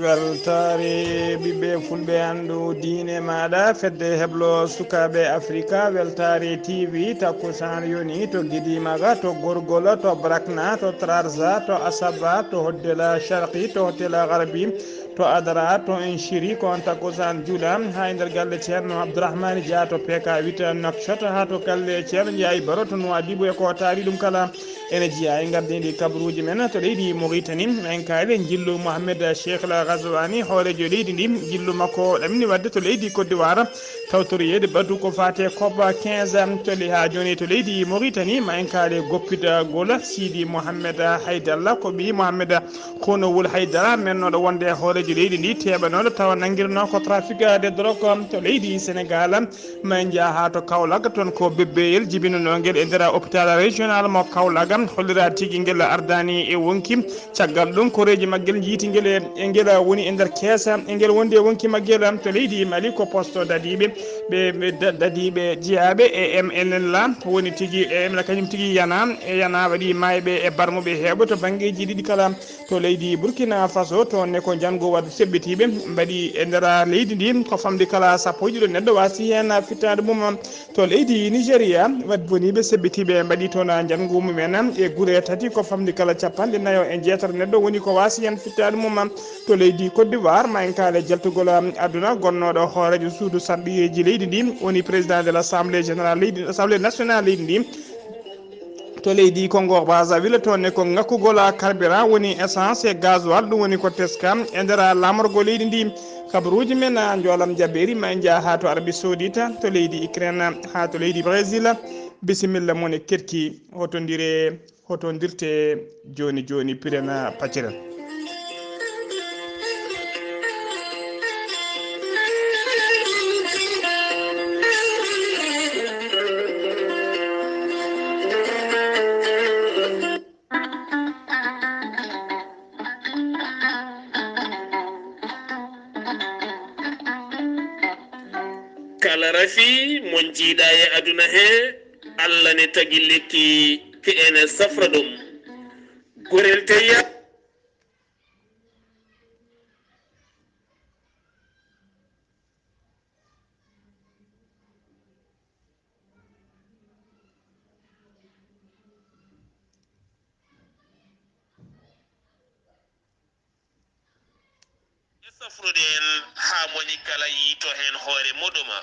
weltare ɓiɓɓe fulɓe andu diine maɗa fedde heblo sukaɓe africa weltare tv takkusan yoni to guidimaga to gorgola to brakna to trarza to asaba to hoddela sharqi to hoddela garbi to adara to inchiri ko on takkusan juuɗa ha e nder galle ceerno abdourahmani dia to pk 8 nakchat ha to galle ceerno jeeyi baro to Nouadhibou e ko taari ɗum kala ene jeeya e gardidi kabaruuji men to leydi Mauritanie en kaali jillu Mohamed Cheikh la Ghazouani hoorejo leydi ndi jillu makko ɗamni wadde to leydi Côte d'Ivoire tawtoriyede baddu ko fate COP 15 toli ha joni to leydi Mauritanie ma en kaali goppita gola Sidi Mohamed Haydalla ko ɓi Mohamed Khounowul Haydara mennoɗo wonde hoorejo leydi ndi teɓanoɗo tawa nanguirno ko trafic de drogue to leydi Sénégal ma en jaaha to Kaolack toon ko bebbeyel jibinonoguel e nder hôpital régional mo Kaolack hollira tigui guel ardani e wonki caggal ɗum koreji maggel jiiti guel e guel woni e nder keesa e guel wondi e wonki maggel to leydi Mali ko poste dadiɓe ɓe dadiɓe jeeyaɓe e MNLA woni tigui e MNLA kañum tigui yana waɗi mayɓe e barmuɓe heeɓa to banggueji ɗiɗi kala to leydi Burkina Faso to ne ko jango wadde sebbitiɓe mbaɗi e nder leydi ndi ko famdi kala sappo e ɗiɗo neɗɗo wasi hen fittade mum to leydi Nigéria wadde boniɓe sebbitiɓe mbaɗi toon jango mumen e guure tati ko famdi kala capanɗe nayo e jeetati neɗɗo woni ko wasi hen fittade mum to leydi Côte d'Ivoire ma en kaale jaltugol aduna gonnoɗo hoorejo suudu sarɗiyeji leydi ndi woni président de l' assemblée générale leydi assemblée nationale leydi ndi to leydi Congo Brazzaville toon ne ko ngakkugol carburant woni essence e gasoil ɗum woni ko teska e nder lamorgo leydi ndi kabaruuji men joolam jabberi ma en jaaha to Arabie Saoudite to leydi Ukraine ha to leydi Brésil bisimilla mon e ketki hotondirte joni joni pirena pacira kala rafi mon jiiɗa e aduna he Allah ne tagi lekki ke ene safra ɗum gorel teya safrude en ha moni kala yiito hen hoore muɗuma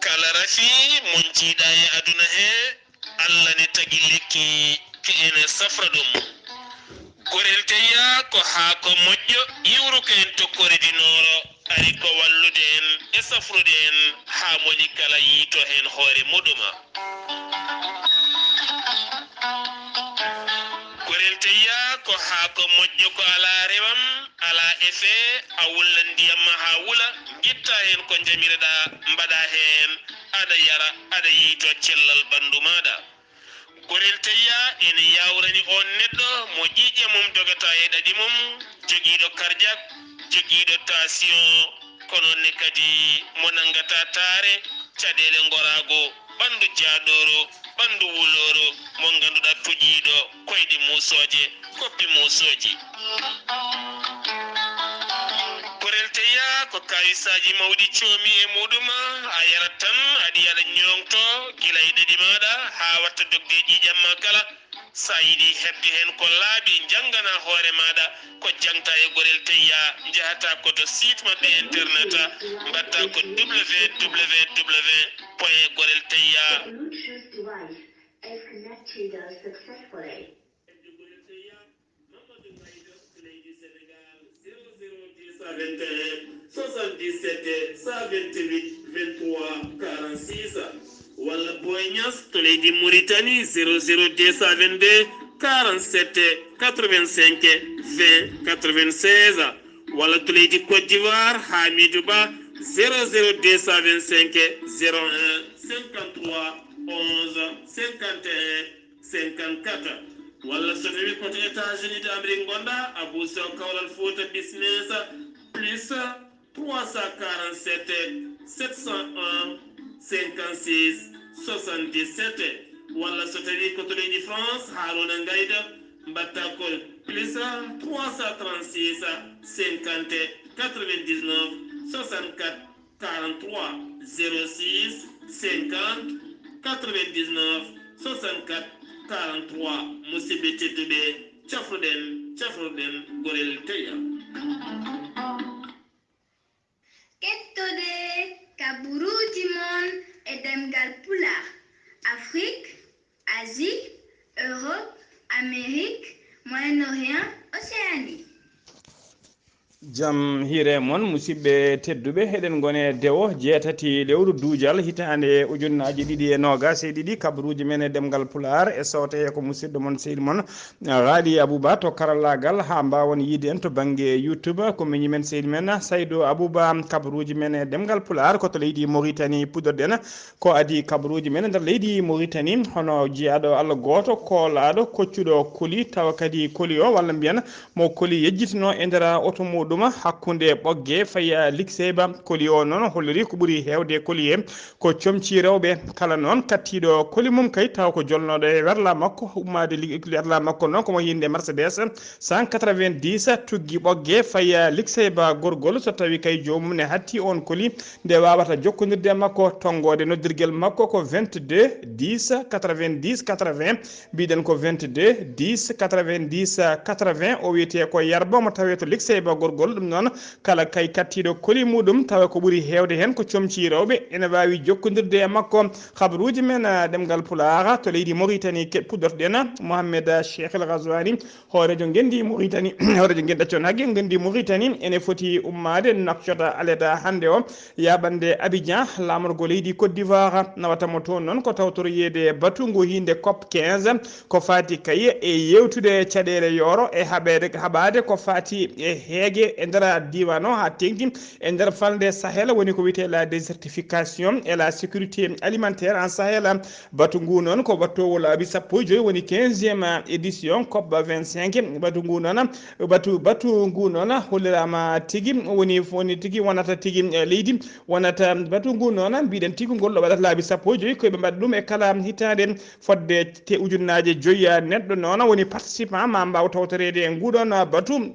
kala rafi mon jiiɗa e aduna he Allah ne tagi lekki ke ene safra ɗum gorel teya ko haako moƴƴo iwru ko en tokkoridinoro ari ko wallude en e safrude en ha moni kala yiito hen hoore muɗuma gorel teya ko haako moƴƴo ko ala rewam ala effet a wulla ndiyam ma ha wula guitta hen ko jamireɗa mbaɗa hen aɗa yara aɗa yiito cellal ɓandu maɗa gorel teya ene yawrani on neɗɗo mo ƴiƴe mum dogata e ɗaɗi mum joguiɗo cardiaque joguiɗo tension kononne kadi mo nangata taare caɗele gorago ɓandu jaaɗoro ɓandu wuloro mo ganduɗa tuƴiɗo koyɗe musoje koppi musoji gorel teya ko kawisaji mawɗi coomi e muɗuma a yarat tan aɗa yaɗa ñongto guila e ɗaɗi maɗa ha watta dogde ƴiƴam ma kala sa yiɗi hebde hen ko laaɓi janggana hoore maɗa ko jangta e gorel teya jahata koto site maɓɓe internet mbatta ko www point gorel teya walla Boyñas to leydi Mauritanie 00222 47 85 20 96 walla to leydi Côte d'Ivoire Hamidou Ba 00225 01 53 11 51 54 walla so tawi koto États-Unis d'Amérique gonɗa Abou Sow Kawlal Fouta business plus 347 701 56 77 walla so tawi ko to leydi France Haruna Ngayda mbatta ko plus 336 50 99 64 43 06 50 99 64 43 musidɓe tedduɓe cafruɗen gorel teya kettude kabaruuji mon e ɗemngal pulaar Afrique, Asie, Europe, Amérique, Moyen-Orient, Océanie. jam hiire moon musidɓe tedduɓe heɗen gone dewo jeetati lewru duujal hitande ujunnaji ɗiɗi e nogas e ɗiɗi kabaruuji men e ɗemgal pulaar e sawtaye ko musidɗo moon seydi moon Ghali Abou Ba to karallagal ha mbawon yiide en to banggue YouTube ko miñi men seydi men Saydou Abou Ba kabaruuji men e ɗemgal pulaar koto leydi Mauritanie puɗɗorɗen ko adi kabaruuji men nder leydi Mauritanie hono jeeyaɗo Allah goto koolaɗo koccuɗo koli tawa kadi koli o walla mbiyen mo koli yejjitino e nder auto muɗum hakkunde ɓogge faya likseba koli o noon holliri ko ɓuuri hewde koli he ko comci rewɓe kala noon kattiɗo koli mum kay taw ko jolnoɗo e werla makko ummade werla makko noon komo yinde Mercedes 190 tuggi ɓogge faya likseba gorgol so tawi kay jomum ne hatti on koli nde wawata jokkodirde makko tongode noddirguel makko ko 22 10 90 80 mbiɗen ko 22 10 90 80 o wiyete ko yarba mo tawe to likseba gorgol ɗum noon kala kay kattiɗo koli muɗum tawa ko ɓuuri hewde hen ko comci rewɓe ene wawi jokkodirde e makko habaruji men ɗemgal pulaar to leydi Mauritanie puɗɗorɗen Mohamed Cheikh El Ghazouani hoorejo gendi Mauritanie hoorejo gendi ɗaccon haqqe gendi Mauritanie ene foti ummade naccota aleda hande o yaɓande Abidjan lamorgo leydi Côte d'Ivoire nawatamo toon noon ko tawtoroyede batungu hinde COP 15 ko fati kay e yewtude caɗele yoro e haɓade ko fati e heege e nder diwan o ha tengti e nder falde Sahel woni ko wiyete la désertification et la sécurité alimentaire en Sahel batu ngu noon ko battowo laabi sappo e joyi woni 15e édition COP 25 batu ngu noon batu ngu noon hollirama tigui woni tigui wonata tigui leydi wonata batu ngu noon mbiɗen tigui ngol ɗo waɗata laabi sappo e joyi koyeɓe mbaɗa ɗum e kala hitande fodde ujunnaje joyyi neɗɗo noon woni participant ma mbaw tawtorede e nguɗon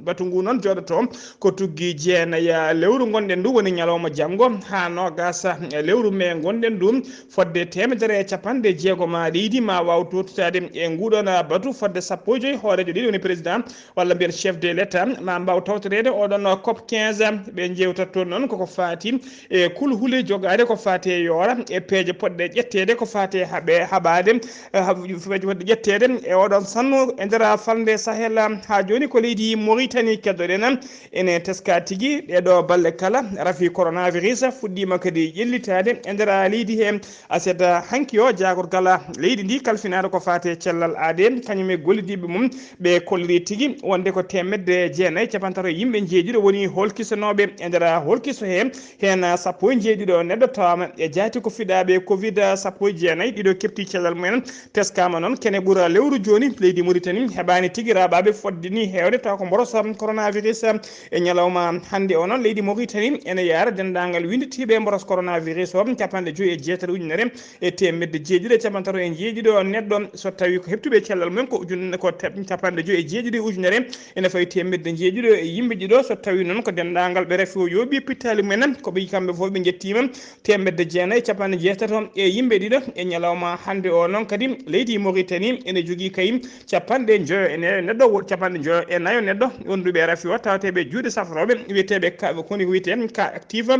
batu ngu noon joɗoto ko tuggi jeenaya lewru gonɗen ndu woni ñalawma janggo ha nogasa lewru me gonɗen ɗum fodde 150 leydi ma waw totitade e nguɗon batu fodde sappo e joyi hoorejo ɗiɗi woni président walla mbiyen chef de l' état ma mbaw tawtorede oɗon COP 15 ɓe jewtat toon noon koko fati e kulhule jogade ko fati e yoora e peeje poɗɗe ƴettede ko fati haɓade peeje poɗɗe ƴettede e oɗon sannu e nder falde Sahel ha joni ko leydi Mauritanie keddoɗen ene teska tigui ɗeɗo balle kala rafi coronavirus fuɗɗima kadi ƴellitade e nder leydi he aset hanki o jagorgala leydi ndi kalfinade ko fate cellal aade kañum e gollidiɓe mum ɓe kolliri tigui wonde ko 950 yimɓe jeeɗiɗo woni holkisanoɓe e nder holkiso he hen sappo e jeeɗiɗo neɗɗo tawama e jaati ko fiɗaɓe covid 19 ɗiɗo kepti cellal mumen teskama noon kene ɓuura lewru joni leydi Mauritanie heɓani tigui raɓaɓe foddini hewde taw ko mborosa coronavirus e ñalawma hande o noon leydi Mauritanie ene yaara dendagal winditiɓe mboros coronavirus o 57 ujunere e temedde jeeɗiɗi e capantati e jeeɗiɗo neɗɗo so tawi ko heptuɓe cellal mumen ko ko 57 ujunere ene fawi temedde jeeɗiɗo e yimɓe ɗiɗo so tawi noon ko dendagal ɓe refi o yooɓi pittali mumen ko ɓe kamɓe foof ɓe jettima temedde jeenayyi capanɗe jeetato e yimɓe ɗiɗo e ñalawma hande o noon kadi leydi Mauritanie ene jogui kayim capanɗe joyo e neɗɗo capanɗe joyo e nayo neɗɗo wonduɓe rafi o tawateɓe juuɗe safroɓe wiyeteɓe koni wiyete ka active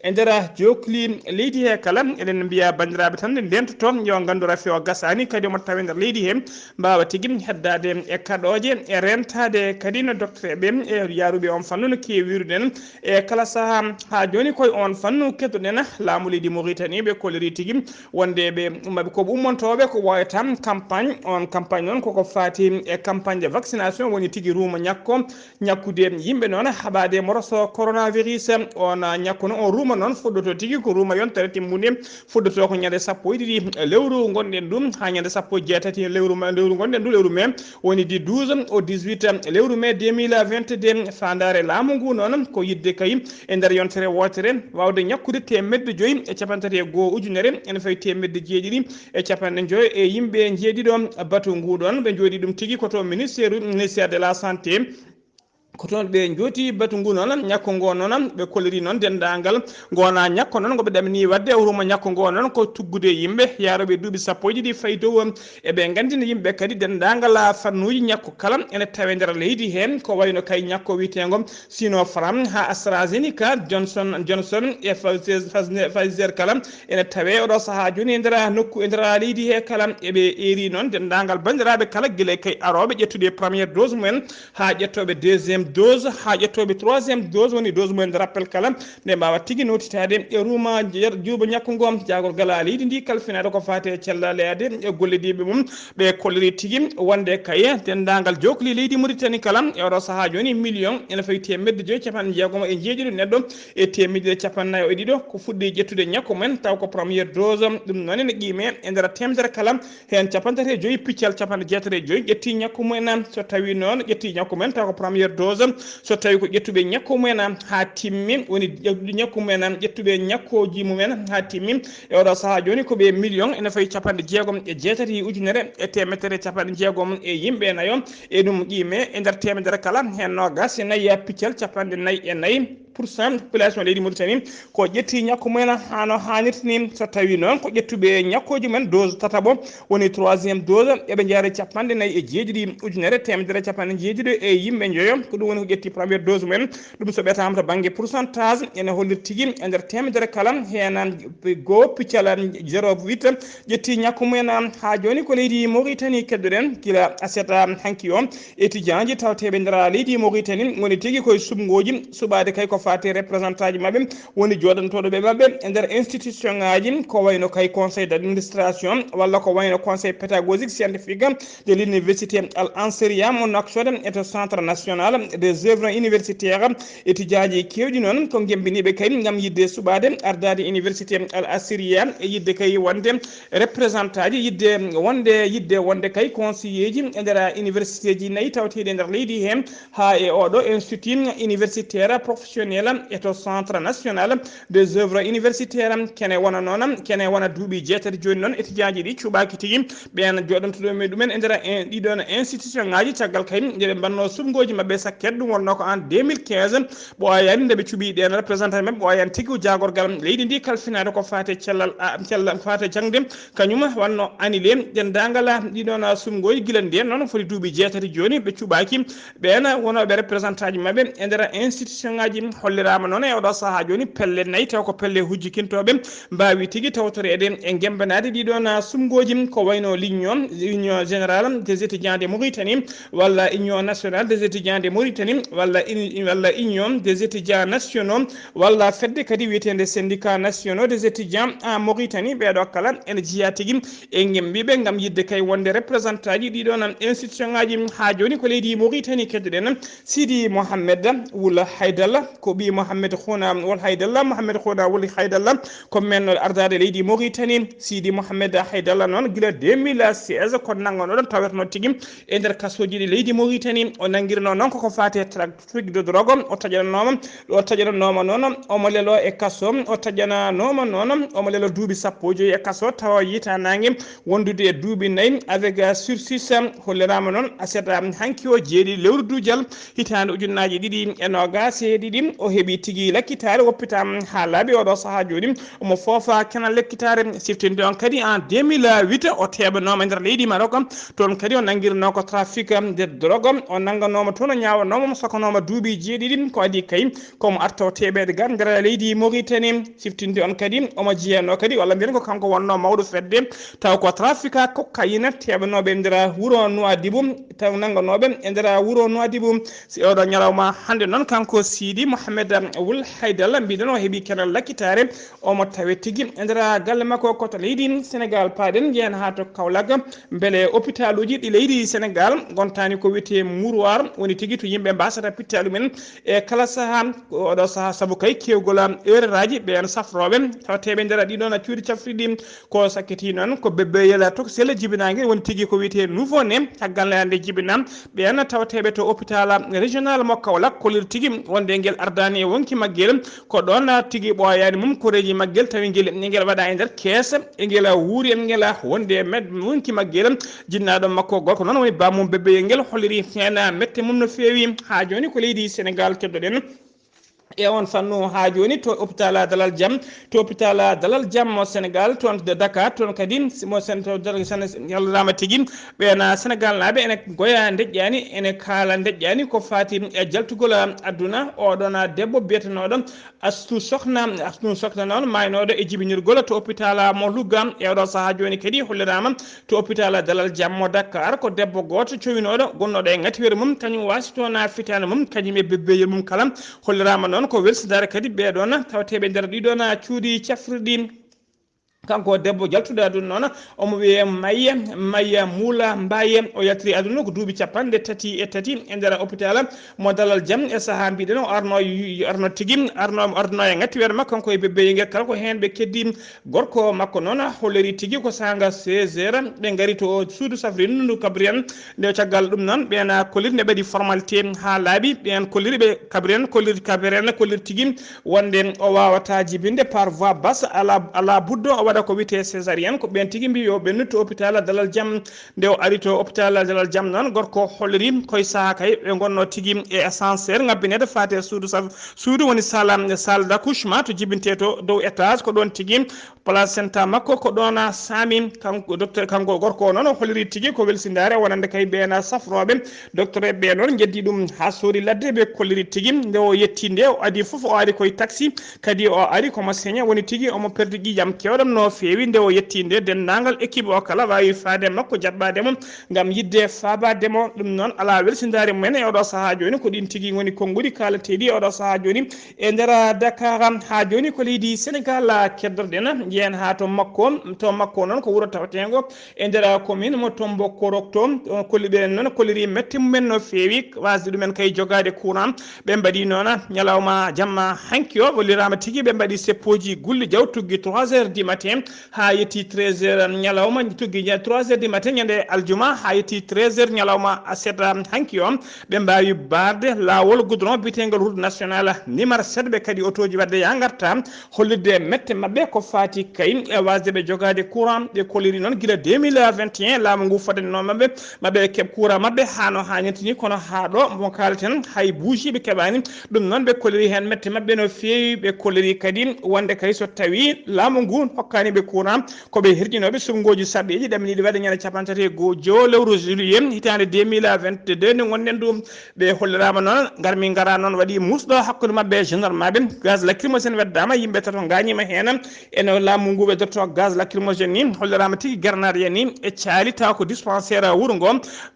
e nder jokli leydi he kala eɗen mbiya bandiraɓe tan nde ndentoto yo gandu rafi o gasani kadi omo tawe nder leydi he mbawa tigui heddade e kaɗoje e rentade kadi no docteur ɓe e yaruɓe on fannu no kewi wiruɗen e kala saaha ha joni koye on fannu kettoɗen laamu leydi Mauritanie ɓe kolliri tigui wonde ɓe koɓe ummontoɓe ko wayata campagne noon koko fati e campagne de vaccination woni tigui ruuma ñakkude yimɓe noon non haɓade moroso coronavirus on ñakku non on ruma non fuɗɗoto tigi ko ruma yontere timmude fuɗɗoto ko ñande sappo e ɗiɗi lewru gonɗen ɗum ha ñande sappo e jeetati lewru gonɗen ɗum lewru mai woni di 12 au 18 lewru mai 2022 fandare laamu ngu noon ko yidde kay e nder yontere wotere wawde ñakkude temedde joyyi e capantati e goho ujunere ene fayi temedde jeeɗiɗi e capanɗe joyi e yimɓe jeeɗiɗo batu nguɗon ɓe jooɗi ɗum tigi koto ministére de la santé ko toon ɓe jooti batu ngu noon ñakko ngo noon ɓe kolliri noon dendagal gona ñakko noon koɓe ɗamini wadde huruma ñakko ngo noon ko tuggude yimɓe yaroɓe duuɓi sappo e ɗiɗi fayi dow eɓe gandina yimɓe kadi dendagal fannuji ñakko kala ene tawe nder leydi hen ko wayno kay ñakko witego Sinopharm ha AstraZeneca Johnson e Pfizer kala ene tawe oɗo saaha joni e nder nokku e nder leydi he kala eɓe eri noon dendagal bandiraɓe kala guila kay aroɓe ƴettude premiére dose mumen ha ƴettoɓe deuxiéme dose ha ƴettoɓe troisiéme dose woni dose mumen de rappel kala nde mbawa tigui notitade e ruma juuɓe ñakko ngo jagol gala leydi ndi kalfinade ko fate cellaleade e gollediɓe mum ɓe kolliri tigui wonde kaye dendagal jokoli leydi Mauritanie kala e oɗo saaha joni million ene fayi temedde joyyi capanɗe jeegom e jeeɗiɗo neɗɗo e temedde capannayyi e ɗiɗo ko fuɗɗi ƴettude ñakko mumen taw ko premiére dose ɗum noon ene qime e nder temedere kala hen capantati e joyyi piccal capanɗe jeetati e joyyi ƴetti ñakko mumen so tawi noon ƴetti ñakko mumen taw ko premiére dose so tawi ko ƴettuɓe ñakko mumen ha timmi woni ƴettuɗe ñakko mumen ƴettuɓe ñakkoji mumen ha timmi e oɗo saaha joni koɓe million ene fayi capanɗe jeegom e jeetati ujunere e temetere capanɗe jeegom e yimɓe nayo e ɗum qime e nder temedere kala hen nogas e nayyi piccal capanɗe nayyi e nayyi % population leydi Mauritanie ko ƴetti ñakko mumen hano hannirta ni so tawi noon ko ƴettuɓe ñakkoji men dose tataɓo woni troisiéme dose eɓe jeera capanɗe nayyi e jeeɗiɗi ujunere temedere capanɗe jeeɗiɗi e yimɓe joyo ko ɗum woni ko ƴetti premiére dose mumen ɗum so ɓetama to banggue pourcentage ene hollir tigui e nder temedere kala hen goho piccal 0,8 ƴetti ñakko mumen ha joni ko leydi Mauritanie keddoɗen gila aseta hanki o étudiant ji tawteɓe nder leydi Mauritanie woni tigui koye sumgoji suɓade kay ko fati représentant ji mabɓe woni joɗantoɗoɓe mabɓe e nder institution ngaji ko wayno kay conseil d' administration walla ko wayno conseil pédagogique scientifique de l'université al ansariya mo Nouakchott et au centre national des œuvres universitaires étudiant ji kewɗi noon ko gembiniɓe kay gam yidde suɓade ardade université al assyria e yidde kay wonde représentant ji yidde wonde kay conseiller ji e nder université ji nayyi tawteɗi e nder leydi hen ha e oɗo institut universitaire professionnel et au centre national des œuvres universitaires kene wona noon kene wona duuɓi jeetati joni noon étudiant ji ɗi cuɓaki tigui ɓen joɗantoɗo ɗumen e nder ɗiɗon institution ngaji caggal kay ndeɓe mbanno sumgoji mabɓe sakket ɗum wonno ko en 2015 ɓoyani ndeɓe cuuɓi ɗen représentant mabɓe ɓoyani tigui jagorgal leydi ndi kalfinade ko fate cellal fate jangde kañum wanno annulé dendagal ɗiɗon sumgoji guila nden noon foti duuɓi jeetati joni ɓe cuuɓaki ɓen wonoɓe représentant ji mabɓe e nder institution ngaji hollirama noon e oɗo saaha joni pelle nayyi taw ko pelle hujjikintoɓe mbawi tigui tawtorede e gembanade ɗiɗon sumgoji ko wayno l'union générale des étudiants de Mauritanie walla union nationale des étudiants de Mauritanie walla union des étudiants nationaux walla fedde kadi wiyetede syndicat nationaux des étudiants en Mauritanie ɓeɗo kala ene jiiya tigui e gembiɓe gam yidde kay wonde représentant ji ɗiɗon institution ngaji ha joni ko leydi Mauritanie keddoɗen Sidi Mohamed Wul Haydalla ko ɓi Mohamed Khouna Wul Haydalla Mohamed Khouna Wul Haydalla ko men ardade leydi Mauritanie Sidi Mohamed Haydalla noon guila 2016 ko nangonoɗon tawetno tigui e nder kasoji ɗi leydi Mauritanie o nanguirno noon koko fate trafic de drogue o taƴananoma noon omo lelo e kaso o taƴananoma noon omo lelo duuɓi sappo joyi e kaso tawa yita nangue wondude e duuɓi nayyi avec sursis hollirama noon aseta hanki o jeeɗi lewru duujal hitande ujunnaji ɗiɗi e nogas e ɗiɗi o heeɓi tigui lakkitare woppitama ha laaɓi oɗo saaha joni omo foofa kenal lekkitare siftinde on kadi en 2008 o teɓanoma e nder leydi Maroc toon kadi o nanguirno ko trafic de drogue o nanganoma toon o ñawanoma mo sokanoma duuɓi jeeɗiɗi ko adi kay komo arta o teɓede gar nder leydi Mauritanie siftinde on kadi omo jeeyano kadi walla mbiyen ko kanko wonno mawɗo fedde taw ko trafic cocaïne teɓanoɓe e nder wuuro Nouadhibou taw nanganoɓe e nder wuuro Nouadhibou si oɗo ñalawma hande noon kanko Sidi Mohamed Mohamed Wul Haydal mbiɗen o heeɓi kenal lakkitare omo tawe tigui e nder galle makko koto leydi Sénégal paaɗen jeen ha to Kaolack beele hôpital uji ɗi leydi Sénégal gontani ko wiyete mouroir woni tigui to yimɓe mbasata pittalu men e kala saaha oɗo saaha saabu kay kewgol heure aji ɓen safroɓe tawateɓe nder ɗiɗon cuuɗi cafriɗi ko sakkiti noon ko bebbeyel toksel jibinagui woni tigui ko wiyete nouveau né caggal nde jibinam ɓen tawateɓe to hôpital régional mo Kaolack kolir tigui wonde guel ardani e wonki maggel ko ɗon tigui ɓoyani mum koreji maggel tawi guel waɗa e nder kees e guel wuuri en guel wonde wonki maggel jinnaɗo makko gorko noon woni bamum bebbeyel guel holliri hen mette mum no fewi ha joni ko leydi Sénégal keddoɗen e on fannu ha joni to hôpital Dalal Jam to hôpital Dalal Jam mo Sénégal toon de Dakar toon kadi mo sento yallama tigui ɓena Sénégal naaɓe ene goya deƴƴani ene kaala deƴƴani ko fati e jaltugol aduna oɗon debbo biyetenoɗo Astou Sokhna noon maynoɗo e jibinirgol to hôpital mo Louga e oɗo saaha joni kadi hollirama to hôpital Dalal Jam mo Dakar ko debbo goto cowinoɗo gonnoɗo e ŋatiwere mum kañum wasi toon fitane mum kañum e bebbeyel mum kala hollirama noon ko welsidare kadi ɓeɗon tawateɓe nder ɗiɗon cuuɗi cafrirɗi kanko debbo jaltuɗo aduna noon omo wiye Mayya Moula Mbaye o yaltiri aduna ko duuɓi 33 e nder hôpital mo Dalal Jam e saaha mbiɗen o arno tigui arno e ŋattiwere makko kanko e bebbeyel kala ko hen ɓe keddi gorko makko noon holliri tigui ko sanga 16 heures ɓe gaari to suudu safrinu ndu kabriyen nde caggal ɗum noon ɓen kolliri nde ɓaɗi formalité ha laaɓi ɓen kolliri ɓe kabriyen kolliri tigui wonde o wawata jibinde par voie basse ala buddo waɗa ko wiyete césarienne ko ɓen tigui mbi yo ɓennu to hôpital Dalal Jam nde o ari to hôpital Dalal Jam noon gorko holliri koye saaha kay ɓe gonno tigui e ascenseur ngabbinede fate suudu woni salle d'accouchement to jibinte to dow étage ko ɗon tigui placenta makko ko ɗon sami kanko gorko o noon holliri tigui ko welsindare wonande kay ɓen safroɓe docteur ɓe noon jeddi ɗum ha soori ladde ɓe kolliri tigui nde o yetti nde o adi foof o ari koye taxi kadi o ari komo seeña woni tigui omo perdi ƴiƴam kewɗam no fewi nde o yetti nde dendagal équipe o kala wawi faade makko jaɓɓademo gam yidde fabademo ɗum noon ala welsindare mumen e oɗo saaha joni ko ɗin tigui woni konngudi kalateɗi oɗo saaha joni e nder Dakar ha joni ko leydi Sénégal keddorɗen jeen ha to makko noon ko wuuro tawatego e nder commune mo Tombokorok to kolliɓe noon kolliri mette mumen no fewi wasde ɗumen kay jogade courant ɓe mbaɗi noon ñalawma jamma hanki o wollirama tigui ɓe mbaɗi seppoji gulli jaw tugui 3 heures du matin ha yetti 13 heures ñalawma tugui 3 heures du matin ñande aljuma ha yetti 13 heures ñalawma seeɗa hanki o ɓe mbawi barde lawol goudron bitengol route national numéro 7 ɓe kadi autoji wadde ya garta hollirde mette mabɓe ko fati kay e wasde ɓe jogade courant ɓe kolliri noon guila 2021 laamu ngu fadano mabɓe keeb courant mabɓe hano hannirtini kono ha ɗo mo kalten hay bougie ɓe keɓani ɗum noon ɓe kolliri hen mette mabɓe no fewi ɓe kolliri kadi wonde kay so tawi laamu ngu hokkani ɓe courant koɓe herƴinoɓe surngoji sarɗiji ɗaminiɗi waɗa ñande 31 lewru juillet hitande 2022 nde gonɗen ɗum ɓe hollirama noon garmi gara noon waɗi musɗo hakkude mabɓe gendarme ɓe gaz lacrymogène weddama yimɓe tato gañima hen ene laamu ngu weddorto gaz lacrymogène ni hollirama tigui guernaɗe ni e caali taw ko dispensaire wuuro ngo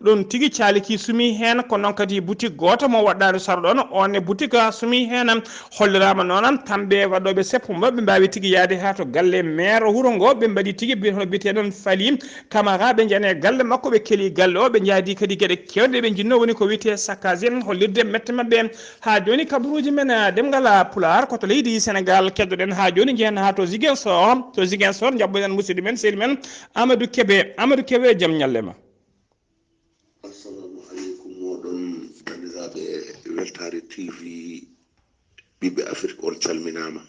ɗum tigui caaliki sumi hen ko noon kadi boutique goto mo waɗɗani sarɗon on e boutique sumi hen hollirama noon kamɓe waɗoɓe seppumo ɓe mbawi tigui yaade ha to galle maire wuuro ngo ɓe mbaɗi tigui biyeteɗon Fally Camara ɓe jani galle makko ɓe keeli galle o ɓe jaadi kadi gueɗe kewɗe ɓe jinno woni ko wiyete saccage hollirde mette mabɓe ha joni kabaruji men ɗemngal pulaar koto leydi Sénégal keddoɗen ha joni jehen ha to Ziguinchor jabɓoɗen musidɗo men sehil men Amadou Kébé jaam ñallema. Assalamu aleykum moɗon bandiraɓe Weltaare TV ɓiɓɓe Afrique on calminama.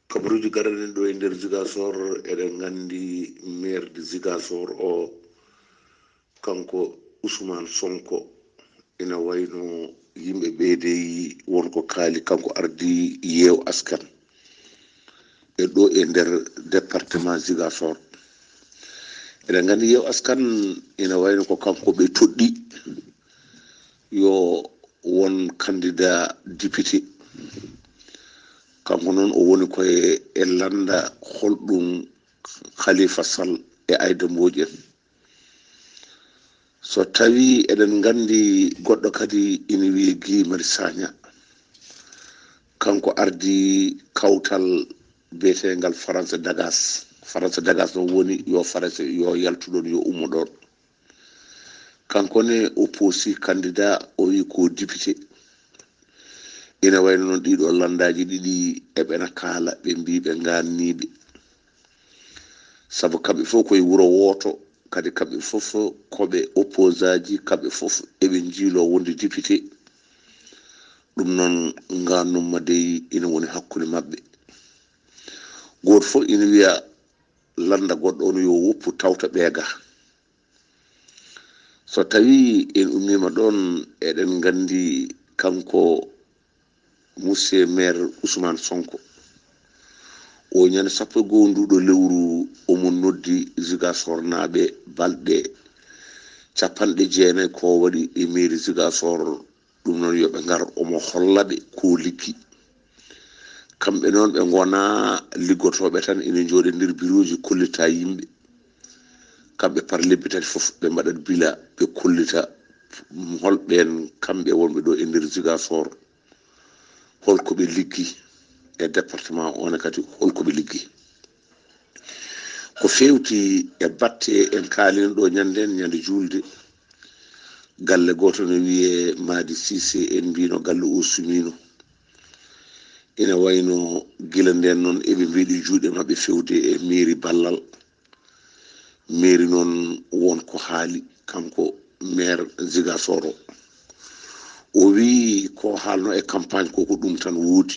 Kabaruuji garaɗen ɗo e nder Ziguinchor eɗen gandi maire de Ziguinchor o kanko Ousmane Sonko ina wayno yimɓe ɓeydeyi wonko kaali kanko ardi yeew askan e ɗo e nder département Ziguinchor. eɗen gandi yeew askan ina wayno ko kanko ɓe toɗɗi yo won candidat député kanko noon o woni koye e landa holɗum Khalifa Sall e Aïda Mbodj en. So tawi eɗen gandi goɗɗo kadi ina wiye Guy Marius Sagna kanko ardi kawtal beetengal France dagas no woni yo France yo yaltuɗon yo ummo ɗon kanko ne opposi candidat o wi ko député ina wayno noon ɗiɗo landaji ɗiɗi eɓena kaala ɓe mbi ɓe ganniɓe sabu kamɓe fof koye wuro woto kadi kamɓe fof koɓe opposaji kamɓe fof eɓe jiilo wonde député ɗum noon gannumma dey ina woni hakkude maɓɓe goto fof ina wiya landa goɗɗo on yo woppu tawta ɓeega so tawi en ummima ɗon eɗen gandi kanko monsieur maire Ousmane Sonko o ñande 11 nduɗo lewru omon noddi Ziguinchor naaɓe balɗe 90 ko waɗi e mairie Ziguinchor ɗum noon yoɓe ngar omo hollaɓe ko liggi kamɓe noon ɓe gona liggotoɓe tan ina jooɗe nder bureauji kollita yimɓe kamɓe par lebbi tati fof ɓe mbaɗat bila ɓe kollita holɓen kamɓe wonɓe ɗo e nder Ziguinchor holko ɓe liggi e département one kadi holko ɓe liggi ko fewti e batte en kaalino ɗo ñande julde galle goto no wiye Madi Cissé en mbino galle o sumino ina wayno gila nden noon eɓe mbiɗi juuɗe mabɓe fewde e mairie Ballal mairie noon wonko haali kanko maire Ziguinchor o wi ko haalno e campagne ko ɗum tan woodi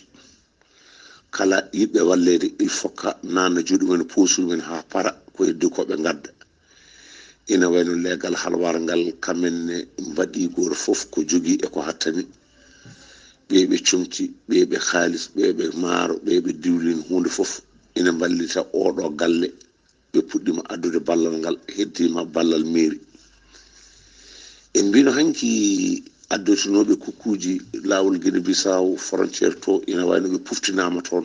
kala yiɓɓe wallede il faut ka nanna juuɗe mumen posuji mumen ha para ko heddi ko ɓe gadda ina wayno leegal halwar ngal kamenne mbaɗi goto fof ko jogui e ko hattani ɓeɓe comti ɓeɓe haalis ɓeɓe maaro ɓeɓe diwlin hunde fof ina ballita oɗo galle ɓe puɗɗima addude ballal ngal heddima ballal mairie en mbino hanki addotunoɓe kukkuji lawol Guinée Bissau frontiére to ina wayno ɓe puftinama toon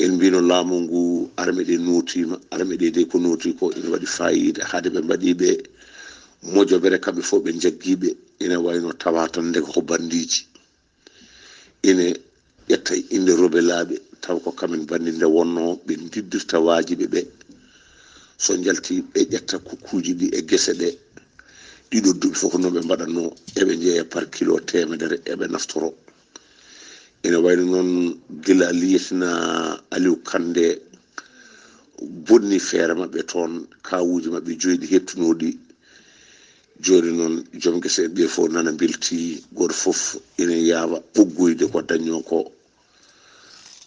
en mbino laamu ngu arme ɗe notima arme ɗe de ko noti ko ina waɗi fayida haade ɓe mbaɗiɓe moƴoɓere kamɓe fof ɓe jaggiɓe ina wayno tawa tan ndeka ko bandiji ina ƴetta inde robelaɓe taw ko kamen bandi nde wonno ɓe diddirta wajiɓe ɓe so jalti ɓe ƴetta kukkuji ɗi e guese ɗe ɗiɗo duuɓi fof ko noon ɓe mbaɗatno eɓe jeeya par kilo temedere eɓe naftoro ina wayno noon gila liyetina Aliou Kandé bonni feere maɓɓe toon kawuji maɓɓe joyɗi hettunoɗi joni noon joom guese en ɓe fof nana belti goto fof ina yaawa ɓoggoyde ko dañño ko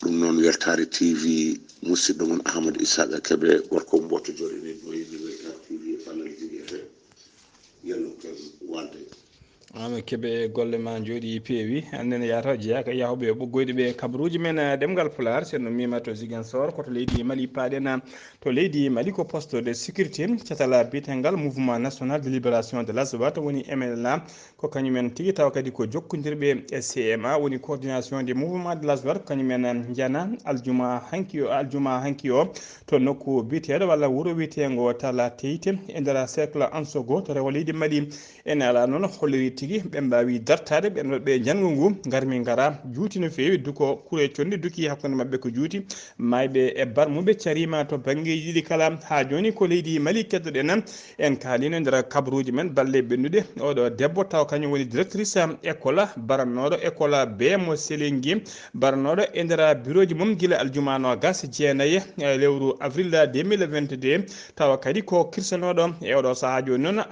ɗum noon Weltaare TV musidɗo mon Ahmadou Issaqa Keɓe gorko mboto joɗini ɗo yimɓe Weltaare TV Ballal jigui yallo ken walde ama keɓe golle ma jooɗi peewi annene yataw jeeyaka yawɓe ɓoggoyde ɓe kabaruuji men ɗemgal pulaar senno mima to Ziguinchor koto leydi Mali paaɗen to leydi Mali ko poste de sécurité catala biyetengal mouvement national de libération de l'Azawad woni MNLA ko kañumen tigui taw kadi ko jokkodirɓe e CMA woni coordination des mouvement de l'Azawad kañumen jana aljuma hanki o to nokku biyeteɗo walla wuuro wiyetengo tala teyte e nder cercle ansogo to rewo leydi Mali en ala noon holliri tigui ɓe mbawi dartade ɓen ɓe janggo ngu garmi gara juuti no fewi duko kuure conde duki hakkude mabɓe ko juuti mayɓe e barmuɓe carima to banggueji ɗi kala ha joni ko leydi Mali keddoɗen en kaalino nder kabaruji men balle ɓennude oɗo debbo taw kañum woni directrice école barannoɗo école B mo Selengui barannoɗo e nder bureau ji mum guila aljumano gas jeenayi lewru avril 2022 tawa kadi ko kirsanoɗo e oɗo saaha joni noon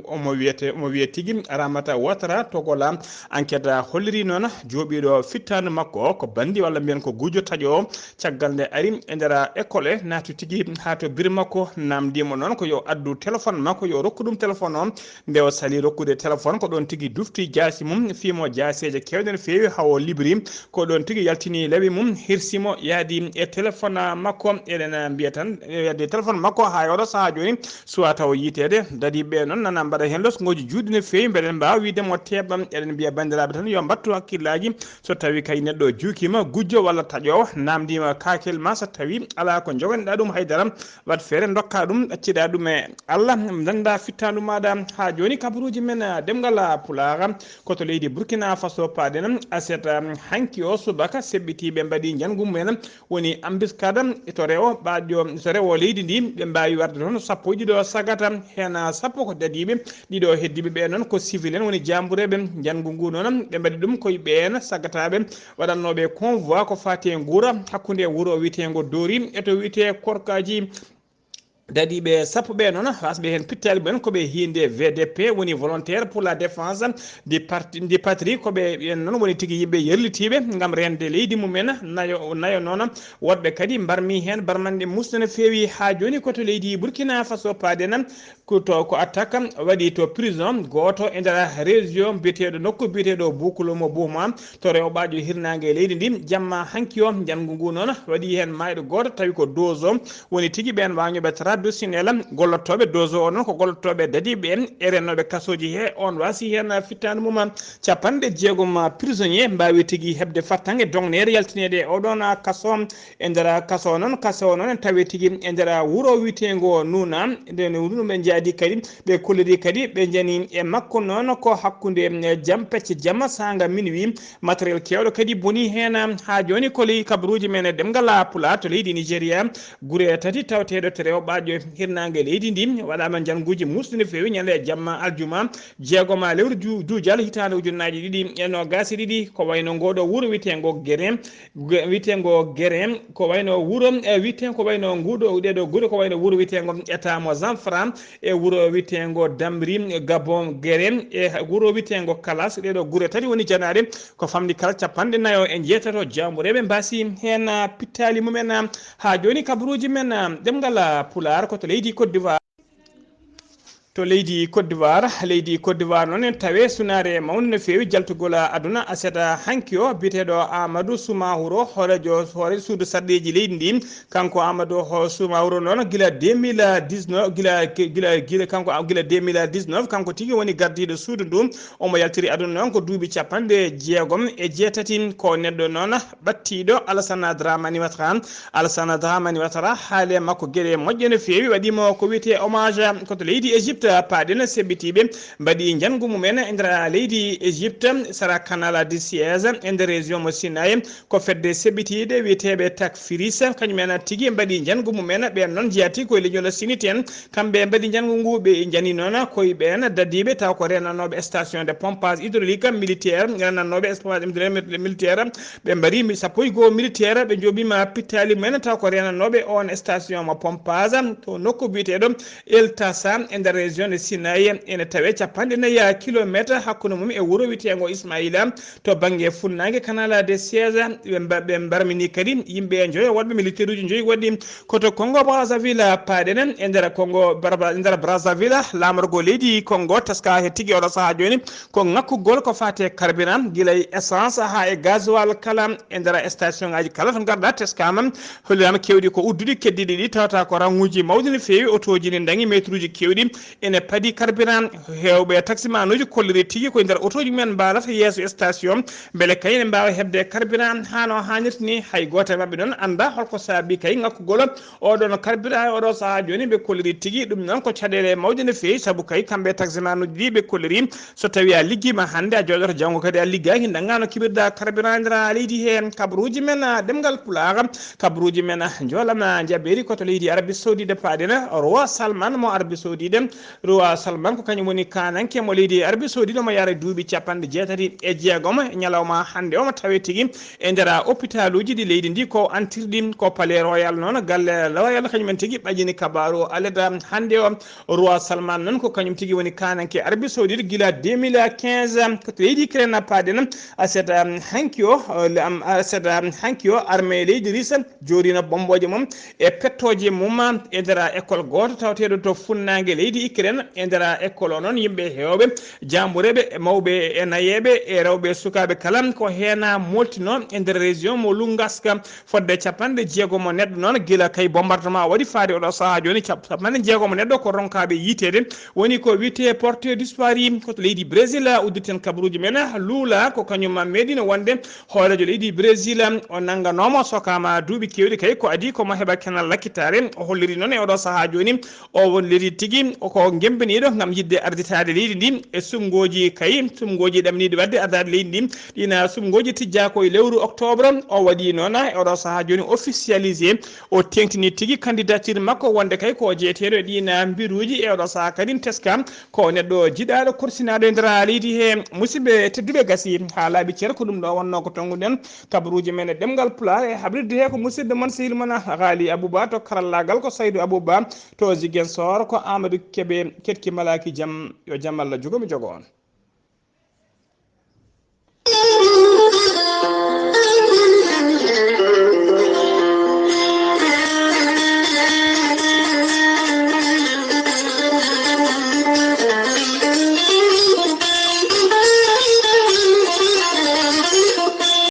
omo wiye tigui Ramata Ouattara togola enquête holliri noon jooɓiɗo fittanu makko ko bandi walla mbiyen ko gujo taƴo caggal nde ari e nder école naati tigui ha to biir makko namdimo noon ko yo addu téléphone makko yo rokku ɗum téléphone o nde o sali rokkude téléphone ko ɗon tigui dufti jaasi mum fiimo jaaseje kewɗe no fewi hawo libri ko ɗon tigui yaltini laawi mum hirsimo yaadi e téléphone makko eɗen mbiya tan yadde téléphone makko ha yoɗo saaha joni suwa taw yitede dadi ɓe noon nana mbaɗa hen losgoji juɗɗi no fewi mbeɗen mbawa wawi wiide mo teɓam eɗen mbiya bandiraɓe tan yo mbattu hakkillaji so tawi kay neɗɗo juukima gujjo walla taƴowo namdima kakel ma so tawi ala ko jogoneɗa ɗum haydara wat feere dokka ɗum ɗacciɗa ɗum e Allah danda fittandu maɗa ha joni kabaruji men ɗemgal pulaar koto leydi Burkina Faso paden aseta hanki o subaka sebbitiɓe mbaɗi jangu mumen woni ambiskada to rewo ɓaɗo to rewo leydi ndi ɓe mbawi warde toon sappo ɗiɗo sagata hen sappo ko dadiɓe ɗiɗo heddiɓe ɓe noon ko civil en woni jambureɓe jangu ngu noon ɓe mbaɗi ɗum koye ɓen sagataɓe waɗannoɓe convoi ko fati e guura hakkude wuuro witego Dori e to wiyete korkaji dadiɓe sappo ɓe noon wasɓe hen pittali mumen koɓe hinde VDP woni volontaire pour la défense du patrie koɓe ɓen noon woni tigui yimɓe yerlitiɓe gam rende leydi mumen nayo noon woɗɓe kadi mbarmi hen barmande musde no fewi ha joni koto leydi Burkina Faso paden ko attaque waɗi to prison goto e nder région mbiyeteɗo nokku mbiyeteɗo Boukoulomo Bouma to rewɓajo hirnangue leydi ndi jamma hanki o jangu ngu noon waɗi hen mayɗo goto tawi ko dozo woni tigui ɓen wawñoɓe traditionnel gollotoɓe dozo o noon ko gollotoɓe dadiɓe en e rennoɓe kasoji he on wasi hen fittanu mum capanɗe jeegom prisonnier mbawi tigui hebde fattangue dongnere yaltinede e oɗon kaso e nder kaso noon tawi tigui e nder wuuro witego Nuna nden ɓe jaadi kadi ɓe kolliri kadi ɓe jani e makko noon ko hakkude jam pecce jamma sanga minuit matériel kewɗo kadi boni hen ha joni ko ley kabaruji men ɗemgal pulaar to leydi Nigéria guure tati tawteɗo to rewɓajo hirnangue leydi ndi waɗama janguji musde no fewi ñande jamma aljuma jeegoma lewru duujal hitande ujunnaji ɗiɗi e nogas ɗiɗi ko wayno ngoɗo wuuro witego guéré ko wayno wuuro wite ko wayno nguɗo ɗeɗo guure ko wayno wuuro witego état mo Zamfara e wuuro witego Damri Gabon guéré e wuuro witego Kalas ɗeɗo guure tati woni janade ko famdi kala capanɗe nayo e jeetato jambureɓe mbasi hen pittali mumen ha joni kabaruji men ɗemgal pulaar koto leydi Côte d'Ivoire to leydi Côte d'Ivoire noon tawe sunare mawde no fewi jaltugol aduna aseta hanki o biteɗo Amadou Soumaoro hoore suudu sarɗeji leydi ndi kanko Amadou Soumaoro noon gila 2019 kanko gila 2019 kanko tigui woni gardiɗo suudu ndu omo yaltiri aduna noon ko duuɓi capanɗe jeegom e jeetati ko neɗɗo noon ɓattiɗo Alassane Dramane Ouattara haale makko gueɗe moƴƴe no fewi waɗimo ko wiyete hommage koto leydi Égypte paɗen sebbitiɓe mbaɗi jangu mumen e nder leydi Égypte sara canal du Suez e nder région mo Sinaï ko fedde sebbitiɗe wiyeteɓe takfiris kañumen tigui mbaɗi jangu mumen ɓen noon jeyati koye leñol siniti en kamɓe mbaɗi jangu ngu ɓe jani noon koye ɓen dadiɓe taw ko renanoɓe station de pompage hydraulique militaire renanoɓe militaire ɓe mbaɗi sappo e goho militaire ɓe jooɓima pittali mumen taw ko renanoɓe on station mo pompage to nokku biyeteɗo El Tassa e nder région de Sinaï ene tawe capanɗe nayyi kilométre hakkude mum e wuuro witego Ismaïla to banggue funnague canal de Suez ɓe mbarmini kadi yimɓe joyo wonɓe militaire uji joyi waɗi koto Congo Brazzaville paɗen e nder Brazzaville lamorgo leydi Congo teska he tigui oɗo saaha joni ko ngakkugol ko fate carburant guilay essence ha e gasoil kala e nder station ngaji kala to garɗa teskama hollirama kewɗi ko udduɗi keddiɗi ɗi tawata ko ranguji mawɗi no fewi autoji ne dañi métre uji kewɗi ene paadi carburant hewɓe taximan uji kolliri tigui koye nder autoji mumen mbalata yesso station beele kay ne mbawa hebde carburant hano hannirta ni hay goto e mabɓe noon anda holko saabi kay ngakkugol oɗon carburant oɗo saaha joni ɓe kolliri tigui ɗum noon ko caɗele mawde no fewi saabu kay kamɓe taximan uji ɗi ɓe kolliri so tawi a ligguima hande a jooɗoto janggo kadi a liggaki daggano kiɓirɗa carburant nder leydi he kabaruji men ɗemgal pulaar kabaruji men joolam jaɓɓeri koto leydi Arabie Saoudite paɗen roi Salman mo Arabie Saoudite roi Salman ko kañum woni kananke mo leydi Arabie Saoudite mo yara duuɓi capanɗe jeetati e jeegom ñalawma hande omo tawe tigui e nder hôpital uji ɗi leydi ndi ko antirɗi ko palais royal noon galle royal kañumen tigui ɓaƴini kabaru aleda hande o roi Salman noon ko kañum tigui woni kananke Arabie Saoudite guila 2015 ko leydi Ukraine paɗen aseta hanki o armée leydi Russe jorino bomboje mum e pettoje mum e nder école goto tawateɗo to funnague leydi Ukraine jangiren e nder école o noon yimɓe hewɓe jambureɓe mawɓe e nayeɓe e rewɓe sukaɓe kala ko hena moltino e nder région mo Lungaska fodde 60 mo neɗɗo noon gila kay bombardement waɗi faade oɗo saaha joni 60 mo neɗɗo ko ronkaɓe yitede woni ko wiyete porté disparu koto leydi Brésil udditen kabaruji men luula ko kañum meɗino wonde hoorejo leydi Brésil o nanganoma sokama duuɓi kewɗi kay ko adi komo heɓa kenal lakkitare o holliri noon e oɗo saaha joni o won leydi tigui ko gembaniɗo gam yidde arditade leydi ndi e sumgoji kay sumgoji ɗamniɗi wadde ardade leydi ndi ɗina sumgoji tijja koye lewru octobre o waɗi noon e oɗo saaha joni officialisé o tengtini tigui candidature makko wonde kay ko jeeteɗo e ɗina mbiruji e oɗo saaha kadi teska ko neɗɗo jiɗaɗo korsinaɗo e nder leydi he musidɓe tedduɓe gasi ha laaɓi ceer ko ɗum ɗo wonno ko tonguɗen kabaruji men e ɗemgal pulaar e haɓirde he ko musidɗo moon sehil moon Ghali Abou Bah to karallagal ko Saydou Abou Ba to Ziguinchor ko Amadou Kébé ketki malaki jaam yo jaam Allah jogomi jogo on.